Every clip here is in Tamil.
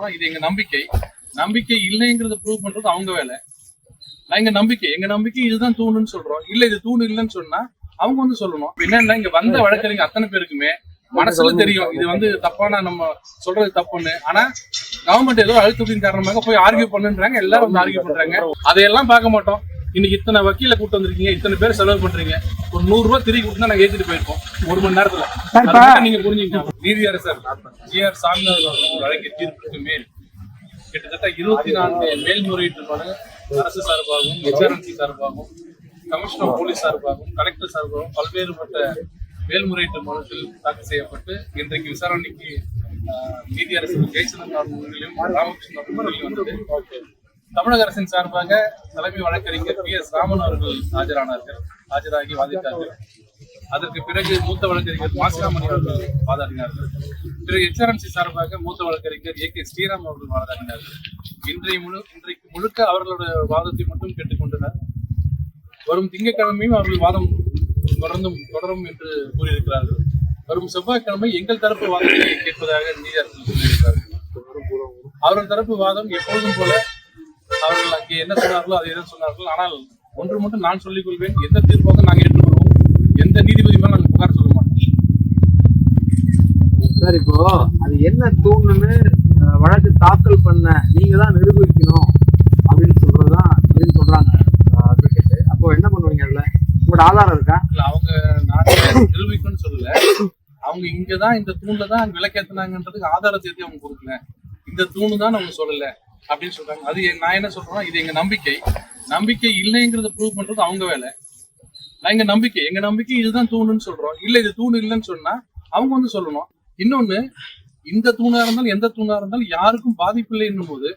சொல்றோம், இது எங்க நம்பிக்கை. நம்பிக்கை இல்லைங்கிறத ப்ரூவ் பண்றது அவங்க வேலை. எங்க நம்பிக்கை இதுதான் தூணுன்னு சொல்றோம். இல்ல இது தூணு இல்லைன்னு சொன்னா அவங்க வந்து சொல்லணும். என்னன்னா இங்க வந்த வழக்கறிஞர் அத்தனை பேருக்குமே மனசுல தெரியும் இது வந்து தப்பான நம்ம சொல்றது தப்புன்னு. ஆனா கவர்மெண்ட் ஏதோ அழுத்தத்தின் காரணமாக போய் ஆர்கியூ பண்ணுன்றாங்க, எல்லாரும் வந்து ஆர்கியூ பண்றாங்க. அதையெல்லாம் பார்க்க மாட்டோம். இன்னைக்கு இத்தனை வக்கீல கூட்டு வந்திருக்கீங்க, இத்தனை பேர் செலவு பண்றீங்க, ஒரு 100 ரூபாய் திருப்பி கொடுத்தா நாங்க ஏத்திட்டு போயிருக்கோம் 1 மணி நேரத்துல. நீங்க புரிஞ்சுக்கணும். நீதியரசர் ஜி.ஆர். சாமிநாதன் வழங்கிய தீர்ப்புக்கு மேல் கிட்டத்தட்ட 24 மேல்முறையீட்டு மனு அரசு சார்பாகவும், HRMC சார்பாகவும், கமிஷனர் போலீஸ் சார்பாகவும், கலெக்டர் சார்பாகவும் பல்வேறுபட்ட மேல்முறையீட்டு மனுக்கள் தாக்கல் செய்யப்பட்டு இன்றைக்கு விசாரணைக்கு நீதியரசர் ஜெயச்சந்திரன் முன்னிலையும் ராமகிருஷ்ணன் முன்னிலையும் வந்தது. தமிழக அரசின் சார்பாக தலைமை வழக்கறிஞர் PS ராமன் அவர்கள் ஆஜராகி வாதிட்டார்கள். அதற்கு பிறகு மூத்த வழக்கறிஞர் மாசிராமணி அவர்கள் வாதாடினார்கள். பிறகு HRMC சார்பாக மூத்த வழக்கறிஞர் AK ஸ்ரீராம் அவர்கள் வாதாடினார்கள். இன்றைக்கு முழுக்க அவர்களோட வாதத்தை மட்டும் கேட்டுக்கொண்டனர். வரும் திங்கட்கிழமையும் அவர்கள் வாதம் தொடரும் என்று கூறியிருக்கிறார்கள். வரும் செவ்வாய்க்கிழமை எங்கள் தரப்பு வாதத்தை கேட்பதாக நீதியரசர்கள் கூறியிருக்கிறார்கள். அவர்கள் தரப்பு வாதம் எப்பொழுதும் போல அவர்கள் அங்கே என்ன சொன்னார்களோ அதை என்ன சொன்னார்கள். ஆனால் ஒன்று மட்டும் நான் சொல்லிக் கொள்வேன், எந்த தீர்ப்பாக நாங்கள் ஏற்றுக்கொள்வோம், எந்த நீதிபதி மேலும் நாங்கள் புகார் சொல்ல மாட்டோம். சார், இப்போ அது என்ன தூணுன்னு வழக்கு தாக்கல் பண்ண நீங்க தான் நிரூபிக்கணும் அப்படின்னு சொல்றாங்க. அப்போ என்ன பண்ணுவீங்கல்ல, உங்களோட ஆதாரம் இருக்கா? இல்ல, அவங்க நானே நிரூபிக்கணும்னு சொல்லல. அவங்க இங்கதான் இந்த தூண்ல தான் விளக்கேத்தினாங்கன்றதுக்கு ஆதாரத்தை அவங்க கொடுக்கல. இந்த தூணு தான் அவங்க சொல்லல அப்படின்னு சொல்றாங்க. அது நான் என்ன சொல்றேன்னா, இது எங்க நம்பிக்கை இல்லைங்கிறத ப்ரூவ் பண்றது அவங்க வேலை. எங்க நம்பிக்கை இதுதான் தூணுன்னு சொல்றோம். இல்ல இது தூணு இல்லைன்னு சொன்னா அவங்க வந்து சொல்லணும். இன்னொன்னு, இந்த தூணா இருந்தாலும் எந்த தூணா இருந்தாலும் யாருக்கும் பாதிப்பு இல்லை என்னும் போது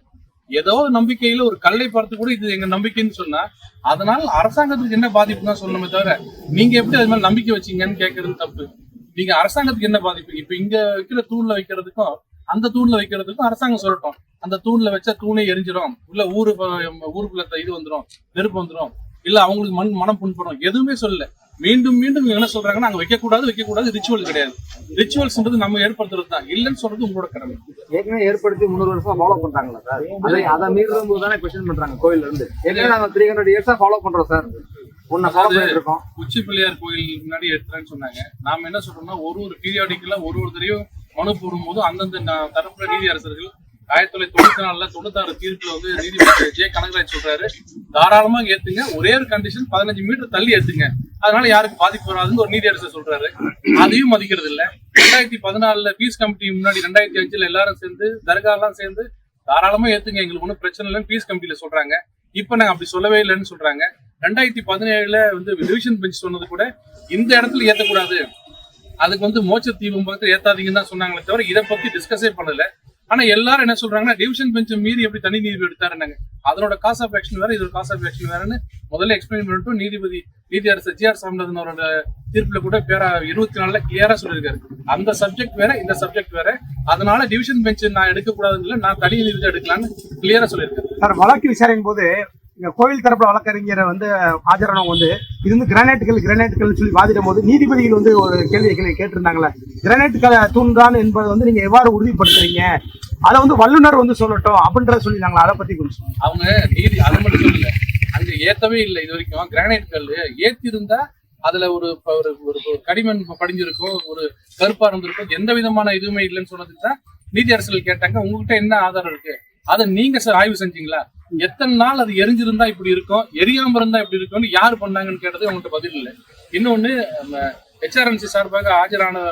ஏதோ நம்பிக்கையில ஒரு கல்லை பார்த்து கூட இது எங்க நம்பிக்கைன்னு சொன்னா அதனால அரசாங்கத்துக்கு என்ன பாதிப்பு தான் சொல்லணுமே தவிர நீங்க எப்படி அது மாதிரி நம்பிக்கை வச்சீங்கன்னு கேட்கறது தப்பு. நீங்க அரசாங்கத்துக்கு என்ன பாதிப்பு? இப்ப இங்க வைக்கிற தூண்ல வைக்கிறதுக்கும் அந்த தூண்ல வைக்கிறதுக்கும் அரசாங்கம் சொல்லட்டும். அந்த தூண்ல வச்சா தூணே எரிஞ்சிடும், இல்ல ஊருக்குள்ள இது வந்துடும், நெருப்பு வந்துடும், இல்ல அவங்களுக்கு மனம் புண்படும், எதுவுமே சொல்லல. மீண்டும் என்ன சொல்றாங்கன்னா நாங்க வைக்கக்கூடாது, ரிச்சுவல் கிடையாது. ரிச்சுவல்ஸ்ன்றது நம்ம ஏற்படுத்துறது தான், இல்லைன்னு சொல்றது உங்களோட கடமை. ஏற்கனவே ஏற்படுத்தி 300 வருஷமா ஃபாலோ பண்றாங்களா சார்? அதை மீறும் போது தானே கொஸ்டின் பண்றாங்க கோயில்ல இருந்து. ஏற்கனவே நாங்க 300 இயர்ஸா ஃபாலோ பண்றோம் சார். உச்சி பிள்ளையார் கோயில் முன்னாடி எடுத்துறேன்னு சொன்னாங்க. நாம என்ன சொல்றோம்னா, ஒரு பீரியாடிக்கலா ஒரு தரையும் மனு போடும்போது அந்தந்த தரப்புற நீதியரசர்கள் 1994 96 தீர்ப்புல வந்து நீதிபதி ஜே கனகராஜ் சொல்றாரு, தாராளமா ஏத்துங்க, ஒரே ஒரு கண்டிஷன் 15 மீட்டர் தள்ளி ஏத்துங்க, அதனால யாருக்கு பாதிப்பு வராதுன்னு ஒரு நீதியரசர் சொல்றாரு. அதையும் மதிக்கிறது இல்ல. 2014 பீஸ் கமிட்டி முன்னாடி 2005 எல்லாரும் சேர்ந்து தர்காலாம் சேர்ந்து தாராளமா ஏத்துங்க, எங்களுக்கு ஒன்றும் பிரச்சனை இல்லைன்னு பீஸ் கமிட்டியில சொல்றாங்க. இப்ப நாங்க அப்படி சொல்லவே இல்லைன்னு சொல்றாங்க. 2017 வந்து டிவிஷன் பெஞ்ச் சொன்னது கூட இந்த இடத்துல ஏத்தக்கூடாது, அதுக்கு வந்து மோட்ச தீபம் பக்கத்துல ஏத்தாதீங்கன்னு தான் சொன்னாங்களே தவிர இதை பத்தி டிஸ்கஸே பண்ணல. ஆனா எல்லாரும் என்ன சொல்றாங்கன்னா, டிவிஷன் பெஞ்ச் மீறி எப்படி தனி நீதிபதி எடுத்தாருன்னாங்க. அதனோட காஸ் ஆஃப் ஆக்ஷன் வேற, இதோட காஸ் ஆஃப் ஆக்ஷன் வேறன்னு முதல்ல எக்ஸ்பிளைன் பண்ணிட்டு நீதியரசர் ஜி.ஆர். சாமிநாதன் அவரோட தீர்ப்புல கூட பேரா 24 கிளியரா சொல்லியிருக்காரு. அந்த சப்ஜெக்ட் வேற, இந்த சப்ஜெக்ட் வேற, அதனால டிவிஷன் பெஞ்ச் நான் எடுக்கக்கூடாதுன்னு நான் தனி நீதிபதி எடுக்கலான்னு கிளியரா சொல்லியிருக்காரு. சார், வழக்கு விசாரிக்கும் போது கோயில் தரப்புல வழக்கறிஞரை வந்து ஆஜரானவங்க வந்து இது வந்து கிரானைட்டுகள் சொல்லி வாதிடும் போது நீதிபதிகள் வந்து ஒரு கேள்வி கேட்டிருந்தாங்களே, கிரானைட் தூண் தான் என்பதை வந்து நீங்க எவ்வாறு உறுதிப்படுத்துறீங்க, அதை வந்து வல்லுநர் வந்து சொல்லட்டும் அப்படின்றத சொல்லிருந்தாங்களா? அதை பத்தி கொஞ்சம். அவங்க நீதி அதை மட்டும் சொல்லல, அங்க ஏத்தவே இல்லை இது வரைக்கும். கிரானைட் கல் ஏத்தி இருந்தா அதுல ஒரு கடிமண் படிஞ்சிருக்கும், ஒரு கருப்பா இருந்திருக்கும், எந்த விதமான இதுவுமே இல்லைன்னு சொன்னதுக்கு தான் நீதியரசர்கள் கேட்டாங்க, உங்ககிட்ட என்ன ஆதாரம் இருக்கு, அதை நீங்க ஆய்வு செஞ்சீங்களா, எத்தனை நாள் அது எரிஞ்சிருந்தா இப்படி இருக்கும், எரியாம இருந்தா இப்படி இருக்கும்னு யாரு பண்ணாங்கன்னு கேட்டது அவங்கள்ட்ட பதில் இல்லை. இன்னொன்னு, HRMC சார்பாக ஆஜரான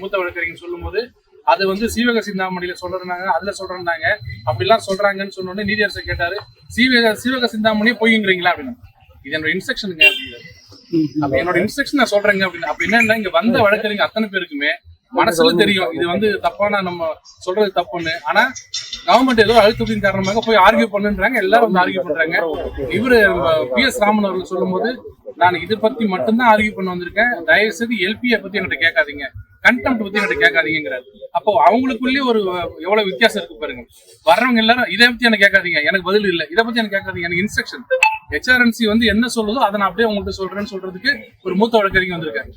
மூத்த வழக்கறிஞர் சொல்லும் போது அது வந்து சீவக சிந்தாமணியில சொல்றாங்க, அதுல சொல்றாங்க, அப்படிலாம் சொல்றாங்கன்னு சொன்னோடனே நீதியரசர் கேட்டாரு, சீவக சிந்தாமணியே பொய்யுங்கிறீங்களா அப்படின்னு. இது என்னோட இன்ஸ்ட்ரக்ஷனுங்க அப்படிங்கிறாரு. அப்ப என்னோட இன்ஸ்ட்ரக்ஷன் நான் சொல்றேங்க அப்படின்னு. அப்ப என்னன்னா, இங்க வந்த வழக்கறிஞர் அத்தனை பேருக்குமே மனசுல தெரியும் இது வந்து தப்பான நம்ம சொல்றது தப்புன்னு. ஆனா கவர்மெண்ட் ஏதோ அழுத்தத்தின் காரணமாக போய் ஆர்கியூ பண்ணுன்றாங்க, எல்லாரும் வந்து ஆர்கியூ பண்றாங்க. இவரு PS ராமன் அவர்கள் சொல்லும் போது, நான் இதை பத்தி மட்டும்தான் ஆர்கியூ பண்ண வந்திருக்கேன், தயவு செய்து LPA பத்தி என்கிட்ட கேட்காதீங்க, கண்டெம்ட் பத்தி என்கிட்ட கேட்காதீங்கிறாரு. அப்போ அவங்களுக்குள்ளேயே ஒரு எவ்வளவு வித்தியாசம் இருக்கு பாருங்க. வர்றவங்க எல்லாரும் இதை பத்தி எனக்கு கேட்காதீங்க, எனக்கு பதில் இல்லை, இதை பத்தி எனக்கு கேட்காதீங்க, எனக்கு இன்ஸ்ட்ரக்ஷன். HRMC வந்து என்ன சொல்லுதோ அதை நான் அப்படியே உங்கள்கிட்ட சொல்றேன்னு சொல்றதுக்கு ஒரு மூத்த வழக்கறிஞர் வந்திருக்காரு.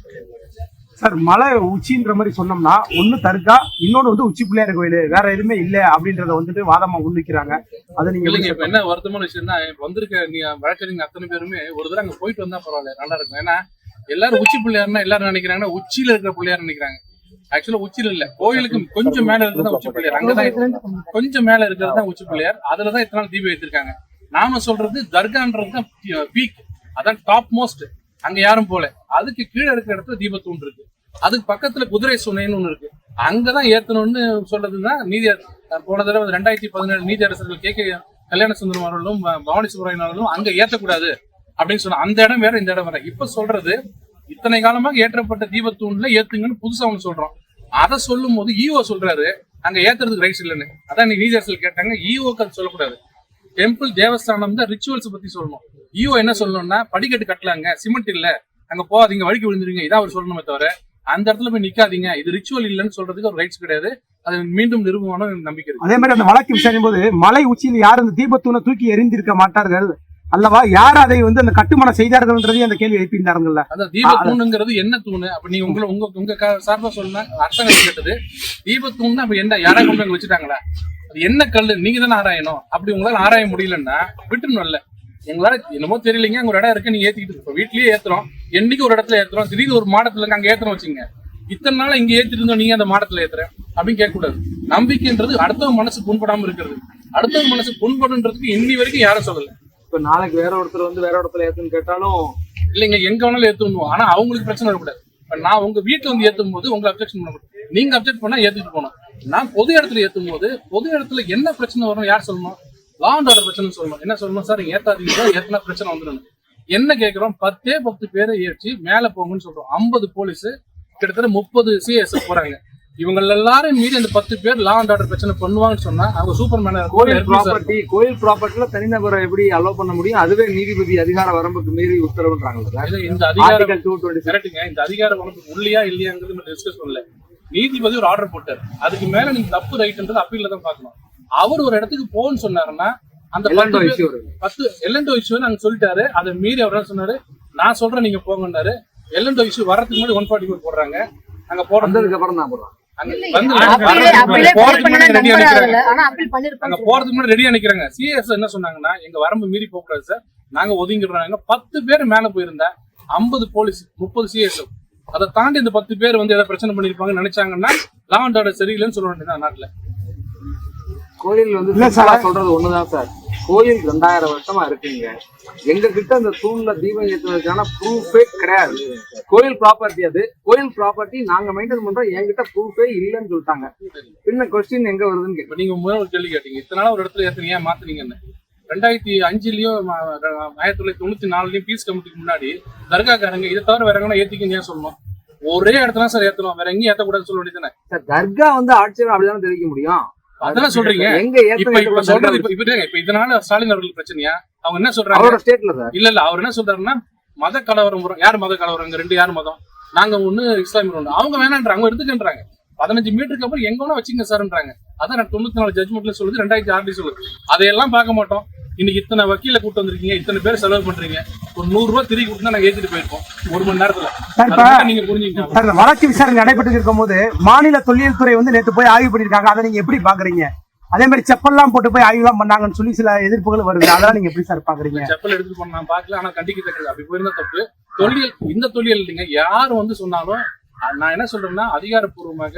சார் மலை உச்சின்ற மாதிரி சொன்னோம்னா ஒண்ணு தர்கா, இன்னொன்னு வந்து உச்சி பிள்ளையார் கோயில், வேற எதுவுமே இல்ல அப்படின்றத வந்துட்டு வாதமா முன்வைக்கிறாங்க. அதை நீங்க இல்லைங்க. இப்ப என்ன வருத்தமான விஷயம்னா, இப்ப வந்திருக்க வழக்கறிஞர் அத்தனை பேருமே ஒரு தடவை அங்க போயிட்டு வந்தா பரவாயில்ல, நல்லா இருக்கும். ஏன்னா எல்லாரும் உச்சி பிள்ளையார்னா எல்லாரும் நினைக்கிறாங்கன்னா உச்சியில இருக்கிற பிள்ளையார் நினைக்கிறாங்க. ஆக்சுவலா உச்சியில இல்ல, கோயிலுக்கு கொஞ்சம் மேல இருக்கிறதா உச்சி பிள்ளையார். அங்கதான் கொஞ்சம் மேல இருக்கிறது தான் உச்சி பிள்ளையார். அதுலதான் இத்தனை நாள் தீபம் ஏற்றிருக்காங்க. நாம சொல்றது தர்கான்றதுதான் பீக், அதான் டாப் மோஸ்ட். அங்க யாரும் போல. அதுக்கு கீழே இருக்கிற இடத்துல தீபத்தூண் இருக்கு. அதுக்கு பக்கத்துல குதிரை சுனைன்னு ஒண்ணு இருக்கு. அங்கதான் ஏத்தணும்னு சொல்றதுதான் நீதி. போன தடவை 2017 நீதி அரசர்கள் கே கல்யாண சுந்தரம் அவர்களும் பவானி சுப்ரமணியன் அவர்களும் அங்க ஏத்தக்கூடாது அப்படின்னு சொன்னா, அந்த இடம் வேற இந்த இடம் வேற. இப்ப சொல்றது இத்தனை காலமாக ஏற்றப்பட்ட தீபத்தூண்ல ஏத்துங்கன்னு புதுசா ஒண்ணு சொல்றோம். அதை சொல்லும் போது ஈஓ சொல்றாரு அங்க ஏத்துறதுக்கு ரைட்ஸ் இல்லைன்னு. அதான் நீதி அரசர்கள் கேட்டாங்க. ஈஓக்கு அது சொல்லக்கூடாது. டெம்பிள் தேவஸ்தானம் தான் ரிச்சுவல்ஸ் பத்தி சொல்லணும். ஈஓ என்ன சொல்லணும்னா, படிக்கட்டு கட்டலாங்க, சிமெண்ட் இல்ல, அங்க போகாதீங்க, வழிக்கு விழுந்துருவீங்க, இதான் அவர் சொல்லணுமே தவிர அந்த இடத்துல போய் நிக்காதீங்க, இது ரிச்சுவல் இல்லைன்னு சொல்றதுக்கு ஒரு ரைட்ஸ் கிடையாது. அது மீண்டும் நிறுவனம் நம்பிக்கை இருக்கு. அதே மாதிரி அந்த வழக்கு விசாரிக்கும் போது மலை உச்சியில் யார் அந்த தீபத்தூணை தூக்கி எறிந்திருக்க மாட்டார்கள் அல்லவா, யார் அதை வந்து அந்த கட்டுமானம் செய்தார்கள்ன்றதையும் அந்த கேள்வி எழுப்பியிருந்தாருங்கல்ல. அதான் தீபத்தூணுங்கிறது என்ன தூணு? அப்ப நீங்க உங்க சார்பா சொன்னா அர்த்தம் கேட்டது. தீபத்தூண் அப்ப என்ன யாரா கொண்டு அங்க வச்சுட்டாங்களா? அது என்ன கல்லு? நீங்க தானே ஆராயணும். அப்படி உங்களால ஆராய முடியலன்னா விட்டுணும். இல்ல எங்களால என்னமோ தெரியலீங்க, அங்க ஒரு இடம் இருக்கு, நீங்க ஏத்திக்கிட்டு இப்ப வீட்லயே ஏத்துறோம், என்னைக்கு ஒரு இடத்துல ஏத்துறோம், திடீர்னு ஒரு மாடத்துல அங்க ஏத்துறோம் வச்சுங்க, இத்தனை நாள் இங்க ஏத்திட்டு இருந்தோம், நீங்க அந்த மாடத்துல ஏத்துறேன் அப்படின்னு கேட்க கூடாது. நம்பிக்கைன்றது அடுத்தவங்க மனசு புண்படாம இருக்கிறது. அடுத்தவங்க மனசு புண்படுன்றதுக்கு இன்னி வரைக்கும் யாரும் சொல்லல. இப்ப நாளைக்கு வேற ஒருத்தர் வந்து வேற இடத்துல ஏத்துன்னு கேட்டாலும் இல்லைங்க, எங்க வேணாலும் ஏத்துவோம். ஆனா அவங்களுக்கு பிரச்சனை வரக்கூடாது. இப்ப நான் உங்க வீட்டுல வந்து ஏத்தும் போது உங்க அப்ஜெக்ஷன் பண்ணக்கூடாது. நீங்க அப்ஜெக்ட் பண்ணா ஏத்துட்டு போனோம். நான் பொது இடத்துல ஏத்தும் போது பொது இடத்துல என்ன பிரச்சனை வரும் யார் சொல்லணும்? லா அண்ட் ஆர்டர் பிரச்சனை சொல்லணும். என்ன சொல்லணும்? சார் ஏத்தாதீங்க, ஏத்தனா பிரச்சனை வந்துடும். என்ன கேட்கிறோம்? 10 பேரை ஏற்றி மேல போங்கன்னு சொல்றோம். 50 போலீஸ், கிட்டத்தட்ட 30 சிஎஸ் போறாங்க. இவங்க எல்லாரும் மீறி அந்த 10 பேர் லா அண்ட் ஆர்டர் பிரச்சனை பண்ணுவாங்கன்னு சொன்னா அவங்க சூப்பர் மேன. கோயில் ப்ராப்பர்ட்டில தனிநபரை எப்படி அலோவ் பண்ண முடியும்? அதுவே நீதிபதி அதிகார வரம்புக்கு மீறி உத்தரவுன்றாங்க. இந்த அதிகாரம் கரெக்டுங்க. இந்த அதிகார வரம்பு உள்ளியா இல்லையாங்கிறது டிஸ்கஸ் பண்ணல. நீதிபதி ஒரு ஆர்டர் போட்டார். அதுக்கு மேல நீங்க தப்பு ரைட்ன்றது அப்பீல்ல தான் பார்க்கணும். அவர் ஒரு இடத்துக்கு போன்னு சொன்னாருன்னா அந்த 10 எல்என்டோ இஷ்யூ நாங்க சொல்லிட்டாரு. அதை மீறி அவர் என்ன சொன்னாரு, நான் சொல்றேன் நீங்க போங்கன்னாரு. எல்என்டோ இஷ்யூ வரதுக்கு முன்னாடி 144 போடுறாங்க. அங்க போறதுக்கு அப்புறம் தான் போடுறாங்க. போறதுக்கு முன்னாடி ரெடியா நிக்கிறாங்க. சிஎஸ் என்ன சொன்னாங்கன்னா, எங்க வரம்பு மீறி போக கூடாது சார், நாங்க ஒதுங்கிடுறாங்க. 10 பேர் மேல போயிருந்தா 50 போலீஸ் 30 சிஎஸ், அதை தாண்டி இந்த 10 பேர் வந்து ஏதாவது பிரச்சனை பண்ணிருப்பாங்க நினைச்சாங்கன்னா லா அண்ட் ஆர்டர் சரியில்லைன்னு சொல்ல வேண்டியதான் நாட்டுல. கோயில் வந்து சொல்றது ஒண்ணுதான் சார். கோயில் 2000 வருஷமா இருக்குங்க. எங்க கிட்ட அந்த தூண்ல தீபம் ஏற்றுவதற்கான ப்ரூஃபே கிடையாது. கோயில் ப்ராப்பர்ட்டி, அது கோயில் ப்ராப்பர்ட்டி நாங்க மெயின்டைன் பண்றோம், என்கிட்ட ப்ரூஃபே இல்லைன்னு சொல்லிட்டாங்க. பின்ன கொஸ்டின் எங்க வருதுன்னு கேட்க. நீங்க முதல்ல ஒரு கேள்வி கேட்டீங்க, இத்தனை நாள் ஒரு இடத்துல ஏத்துனீங்க மாத்துனீங்கன்னு. 2005லயும் 1994லயும் பீஸ் கமிட்டிக்கு முன்னாடி தர்காக்காரங்க இதை தவிர வேற எங்கன்னா ஏத்திக்கன்னு ஏன் சொல்லணும்? ஒரே இடத்துல சார் ஏத்தணும், வேற எங்கேயும் ஏத்தக்கூடாதுன்னு சொல்ல வேண்டியதானே சார்? தர்கா வந்து ஆட்சியர் அப்படிதான் தெரிவிக்க முடியும். அதெல்லாம் சொல்றீங்க. எங்க இப்ப சொல்றது இப்ப இதனால ஸ்டாலின் அவர்களுக்கு பிரச்சனையா? அவங்க என்ன சொல்றாங்க? ஸ்டேட்ல சார் இல்ல அவர் என்ன சொல்றாருன்னா, மத கலவரம். யார் மத கலவரம்? 2 யார் மதம்? நாங்க ஒண்ணு இஸ்லாமியர் ஒண்ணு. அவங்க வேணான்றாங்க, அவங்க எடுத்துக்கின்றாங்க. 15 மீட்டருக்கு அப்புறம் எங்க வேணா வச்சுங்க சார்ன்றாங்க. அதான் 94 ஜட்மெண்ட்ல சொல்லுது, 2006 சொல்லுது. அதையெல்லாம் பார்க்க மாட்டோம். இன்னைக்கு இத்தனை வக்கீல கூட்டு வந்திருக்கீங்க, இத்தனை பேர் செலவு பண்றீங்க, ஒரு 100 ரூபாய் திருப்பி கொடுத்தா நாங்க ஏத்திட்டு போயிருப்போம் 1 மணி நேரத்துல. நீங்க புரிஞ்சுக்கணும். வழக்கு விசாரணை நடைபெற்று இருக்கும் போது மாநில தொல்லியல் துறை வந்து நேற்று போய் ஆய்வு பண்ணிருக்காங்க. அதை நீங்க எப்படி பாக்குறீங்க? அதே மாதிரி செப்பல்லாம் போட்டு போய் ஆய்வு எல்லாம் பண்ணாங்கன்னு சொல்லி சில எதிர்ப்புகள் வருது. அதெல்லாம் நீங்க எப்படி சார் பாக்குறீங்க? செப்பல் எடுத்து போன நான் பாக்கல, ஆனா கண்டிக்கத்தக்கது. அப்படி போயிருந்தா தப்பு. தொல்லியல் இந்த தொல்லியல் இல்லைங்க. யார் வந்து சொன்னாலும் நான் என்ன சொல்றேன்னா, அதிகாரப்பூர்வமாக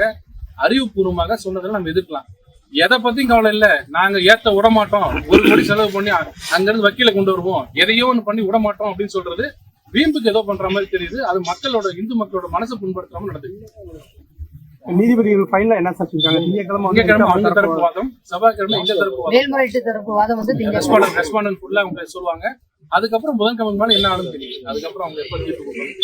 அறிவுபூர்வமாக சொன்னதெல்லாம் நம்ம எதிர்க்கலாம். எதை பத்தியும் கவலை இல்ல, நாங்க ஏத்த விட மாட்டோம், 1 கோடி செலவு பண்ணி அங்கிருந்து வக்கீல கொண்டு வருவோம், எதையோ ஒண்ணு பண்ணி விட மாட்டோம் அப்படின்னு சொல்றது வீம்புக்கு ஏதோ பண்ற மாதிரி தெரியுது. அது மக்களோட இந்து மக்களோட மனசை புண்படுத்தாம நடந்துருக்கு. நீதிபதிகள் ஃபைனல் என்ன சார் சொல்றாங்க? திங்கட்கிழமை அவங்க தரப்பு வாதம், செவ்வாய்க்கிழமை இந்த தரப்பு வாதம் ரெஸ்பாண்டன்ட் ஃபுல்லா அவங்க சொல்லுவாங்க. அதுக்கப்புறம் புதன்கிழமை மேல என்ன ஆகும் தெரியும். அதுக்கப்புறம் அவங்க எப்ப தீர்ப்பு கொடுப்பாங்க.